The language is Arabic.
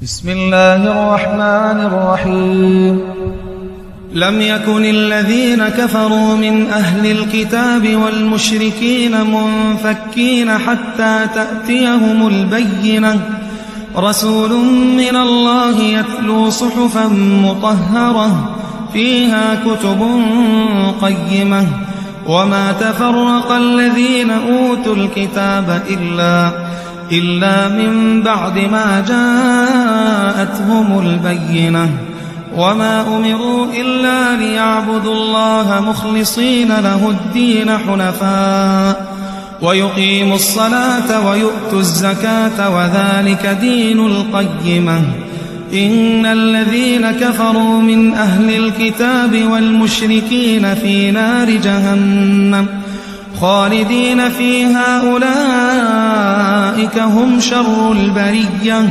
بسم الله الرحمن الرحيم. لم يكن الذين كفروا من أهل الكتاب والمشركين منفكين حتى تأتيهم البينة، رسول من الله يتلو صحفا مطهرة فيها كتب قيمة، وما تفرق الذين أوتوا الكتاب إلا من بعد ما جاءتهم البينة، وما أمروا إلا ليعبدوا الله مخلصين له الدين حنفاء ويقيموا الصلاة ويؤتوا الزكاة وذلك دين القيمة. إن الذين كفروا من أهل الكتاب والمشركين في نار جهنم خالدين فيها أولئك هم شر البرية.